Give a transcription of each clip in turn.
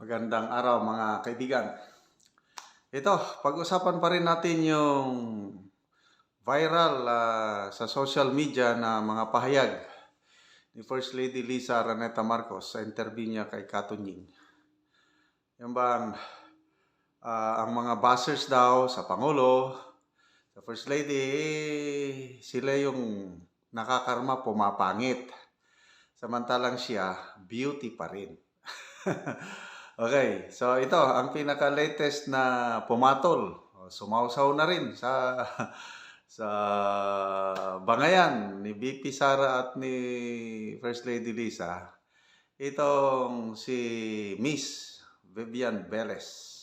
Magandang araw mga kaibigan. Ito, pag-usapan pa rin natin yung viral sa social media na mga pahayag ni First Lady Lisa Araneta Marcos sa interview niya kay Katunying. Yung bang ang mga buzzers daw sa Pangulo, sa First Lady, sila yung nakakarma pumapangit. Samantalang siya, beauty pa rin. Okay, so ito ang pinaka-latest na pumatol. Sumausaw na rin sa sa bangayan ni VP Sara at ni First Lady Lisa. Itong si Miss Vivian Velez.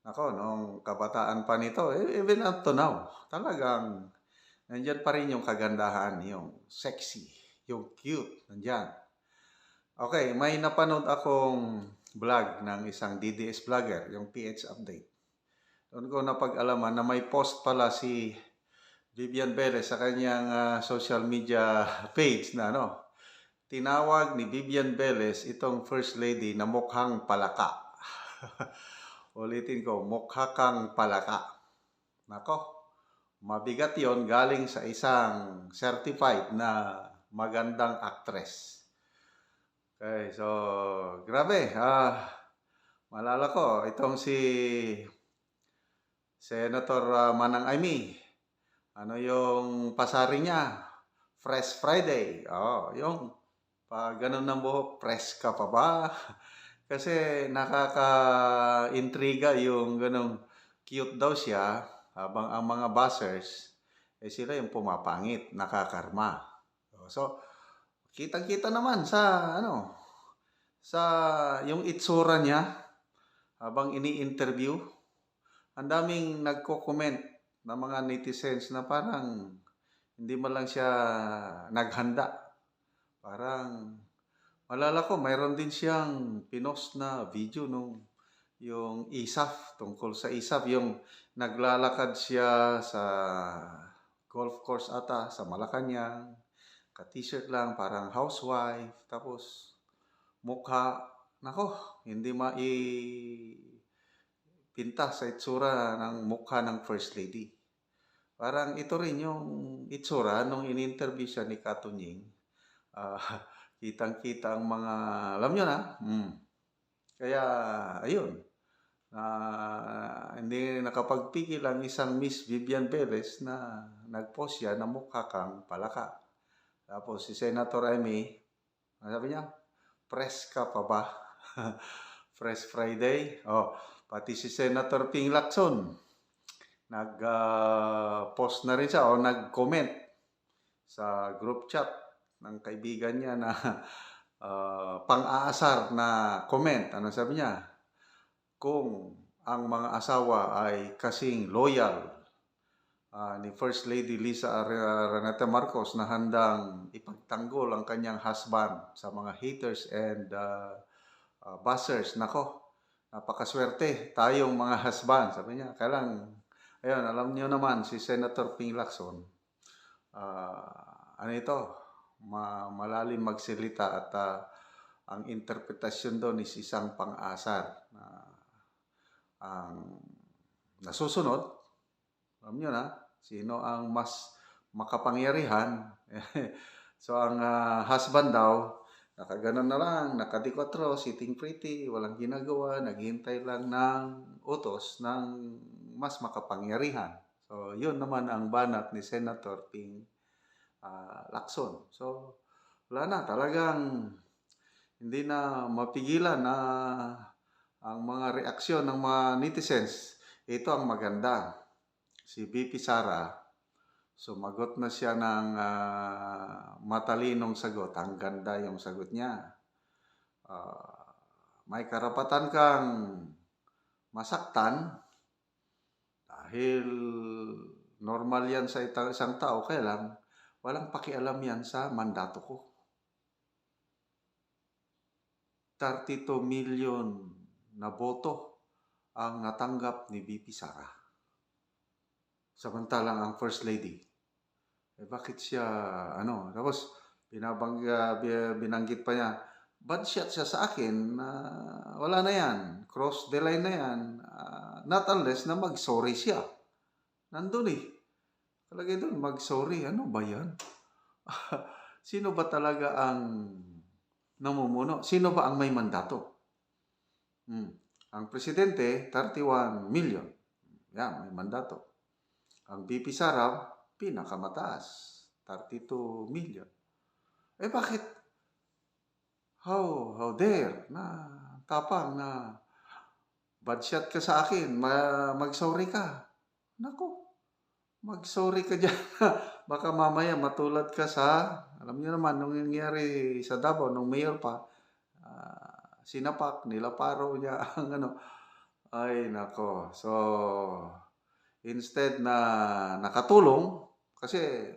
Ako, nung kabataan pa nito, even up to now, talagang nandyan pa rin yung kagandahan, yung sexy, yung cute, nandyan. Okay, may napanood akong vlog ng isang DDS vlogger, yung PH Update. Doon ko napag-alaman na may post pala si Vivian Velez sa kanyang social media page na tinawag ni Vivian Velez itong First Lady na mukhang palaka. Ulitin ko, mukha kang palaka. Nako, mabigat yon galing sa isang certified na magandang actress. Okay, so grabe. Malala ko, itong si Senator Manang Aimee, ano yung pasari niya? Fresh Friday. Oh, yung pag ganun ng buhok, fresh ka pa ba? Kasi nakaka-intriga yung ganung cute daw siya habang ang mga buzzers, sila yung pumapangit, nakakarma. So, kitang-kita naman sa yung itsura niya habang ini-interview. Ang daming nagko-comment na mga netizens na parang hindi man lang siya naghanda. Parang malala ko, mayroon din siyang pinost na video nung yung ISAF, tungkol sa ISAF, yung naglalakad siya sa golf course ata sa Malacanang, ka-t-shirt lang, parang housewife, tapos mukha, nako, hindi pinta sa itsura ng mukha ng First Lady. Parang ito rin yung itsura nung in-interview siya ni Katunying. Uh, kitang-kita ang mga, alam nyo na, kaya ayun, hindi nakapagpigil ang isang Miss Vivian Velez na nag-post siya na mukha kang palaka. Tapos si Senator Aimee, sabi niya, press ka pa ba? Fresh Friday. Oh, pati si Senator Ping Lacson, nag-post na rin siya o nag-comment sa group chat ng kaibigan niya na pang-aasar na comment. Ano sabi niya? Kung ang mga asawa ay kasing loyal ni First Lady Lisa Araneta Marcos na handang ipagtanggol ang kanyang husband sa mga haters and buzzers. Nako, napakaswerte tayong mga husband. Sabi niya, kailang, ayun, alam niyo naman, si Senator Ping Lacson, ano ito, malalim magsilita at ang interpretasyon doon is isang pang-asar na ang nasusunod, alam niyo na, sino ang mas makapangyarihan. So, ang husband daw, nakaganon na lang, nakadikotro, sitting pretty, walang ginagawa, naghihintay lang ng utos ng mas makapangyarihan. So, yun naman ang banat ni Senator Ping Lacson. So, wala na, talagang hindi na mapigilan na ang mga reaksyon ng mga netizens. Ito ang maganda. Si VP Sara, sumagot na siya ng matalinong sagot. Ang ganda yung sagot niya. May karapatan kang masaktan dahil normal yan sa isang tao. Kaya lang, walang pakialam yan sa mandato ko. 32 million na boto ang natanggap ni VP Sara. Samantalang ang First Lady, bakit siya, tapos binanggit pa niya, bad shot siya sa akin na wala na yan, cross the line na yan, not unless na mag-sorry siya. Nandun eh. Kalagay doon, mag-sorry. Ano ba yan? Sino ba talaga ang namumuno? Sino ba ang may mandato? Ang presidente, 31 million. Yan, may mandato. Ang VP Sara, pinakamataas, 32 million. Eh bakit? How dare na tapang na bad shot ka sa akin, mag-sorry ka. Nako, mag-sorry ka dyan. Baka mamaya matulad ka sa, alam niyo naman, nung nangyari sa Davao, nung mayor pa, sinapak, nilaparo niya ang ano. Ay, nako. So, instead na nakatulong, kasi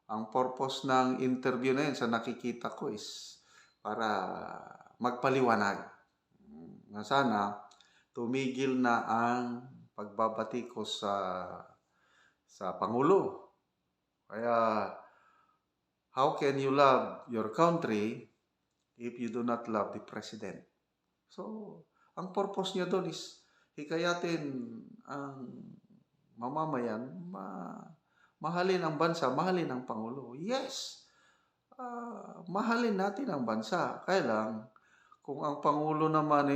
ang purpose ng interview na yun sa nakikita ko is para magpaliwanag na sana tumigil na ang pagbabatikos sa Pangulo. Kaya, how can you love your country if you do not love the President? So, ang purpose niya doon is hikayatin ang mamamayan, mahalin ang bansa, mahalin ang Pangulo. Yes, mahalin natin ang bansa. Kaya lang, kung ang Pangulo naman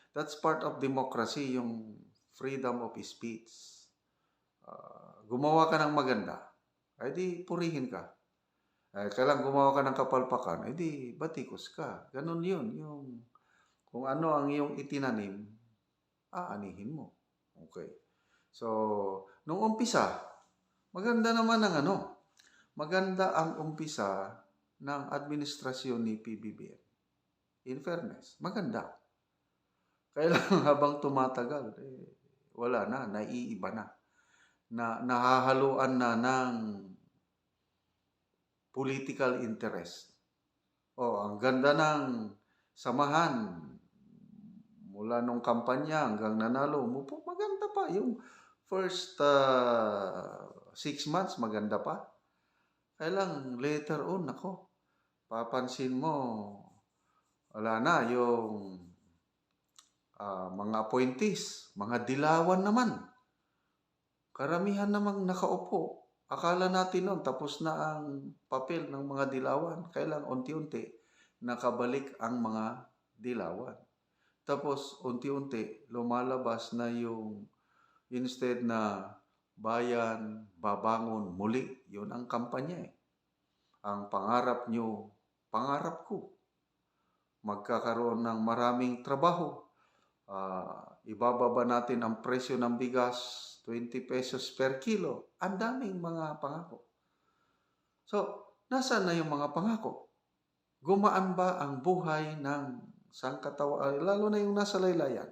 that's part of democracy, yung freedom of speech. Gumawa ka ng maganda, ay di purihin ka. Kailang gumawa ka ng kapalpakan, ay di batikos ka. Ganun yun. Yung, kung ano ang iyong itinanim, aanihin mo. Okay. So, nung umpisa, maganda naman ang maganda ang umpisa ng administrasyon ni PBBM. In fairness, maganda. Kaya lang habang tumatagal, wala na, naiiba na. Nahahaluan na ng political interest. Ang ganda ng samahan mula nung kampanya hanggang nanalo mo po, maganda pa. Yung first 6 months, maganda pa. Kaya lang, later on, papansin mo, wala na yung mga appointees, mga dilawan naman. Karamihan namang nakaupo. Akala natin noon, tapos na ang papel ng mga dilawan. Kaya lang, unti-unti, nakabalik ang mga dilawan. Tapos, unti-unti, lumalabas na yung instead na bayan, babangon, muli. Yun ang kampanya Ang pangarap nyo, pangarap ko. Magkakaroon ng maraming trabaho. Ibababa natin ang presyo ng bigas, 20 pesos per kilo. Ang daming mga pangako. So, nasaan na yung mga pangako? Gumaan ba ang buhay ng sangkatauhan, lalo na yung nasa laylayan?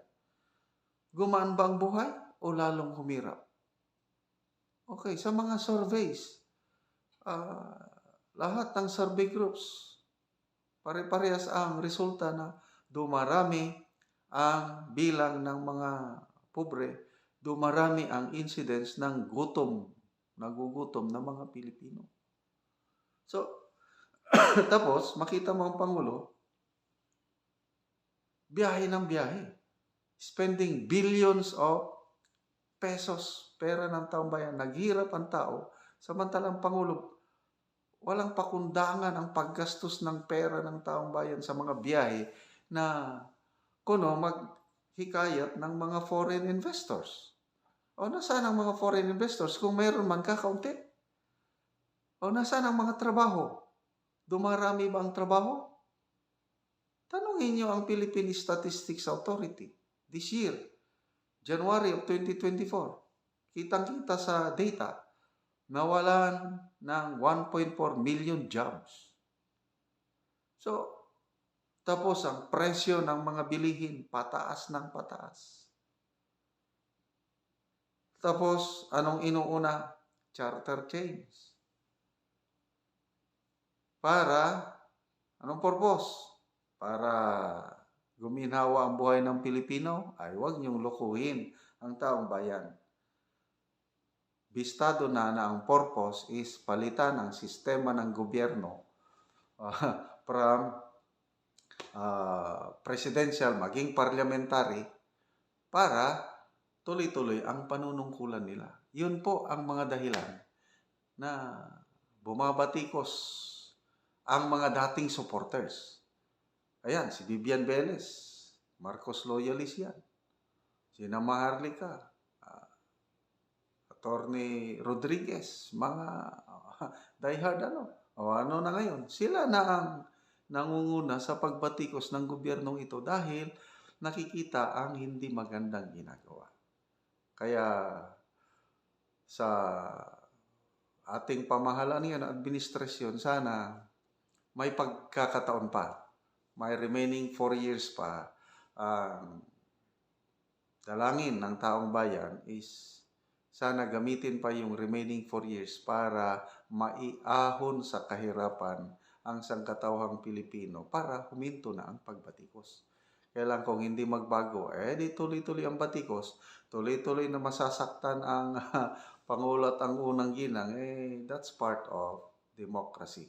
Gumaan ba ang buhay o lalong humirap? Okay, sa mga surveys, lahat ng survey groups, pare-parehas ang resulta na dumarami ang bilang ng mga pobre, dumarami ang incidence ng nagugutom na mga Pilipino. So, tapos, makita mo ang Pangulo, biyahe ng biyahe. Spending billions of pesos, pera ng taong bayan. Naghirap ang tao, samantalang Pangulo, walang pakundangan ang paggastos ng pera ng taong bayan sa mga biyahe na maghikayat ng mga foreign investors. Nasaan ang mga foreign investors? Kung mayroon man, kakaunti. Nasaan ang mga trabaho? Dumarami ba ang trabaho? Tanungin niyo ang Philippine Statistics Authority. This year, January of 2024, kitang-kita sa data, nawalan ng 1.4 million jobs. So, tapos ang presyo ng mga bilihin, pataas ng pataas. Tapos, anong inuuna? Charter chains. Anong purpose? Para guminhawa ang buhay ng Pilipino, ay huwag niyong lukuhin ang taong bayan. Bistado na ang purpose is palitan ang sistema ng gobyerno from presidential, maging parliamentary, para tuloy-tuloy ang panunungkulan nila. Yun po ang mga dahilan na bumabatikos ang mga dating supporters. Ayan, si Vivian Velez, Marcos loyalist yan. Si Maharlika, Attorney Rodriguez, mga diehard ano na ngayon. Sila na ang nangunguna sa pagbatikos ng gobyernong ito dahil nakikita ang hindi magandang ginagawa. Kaya sa ating pamahalaan ngayon, administrasyon, sana may pagkakataon pa. May remaining 4 years pa. Dalangin ng taong bayan is sana gamitin pa yung remaining 4 years para maiahon sa kahirapan ang sangkatauhang Pilipino para huminto na ang pagbatikos. Kailan kung hindi magbago, di tuloy-tuloy ang batikos, tuloy-tuloy na masasaktan ang Pangulo at ang unang ginang, that's part of democracy.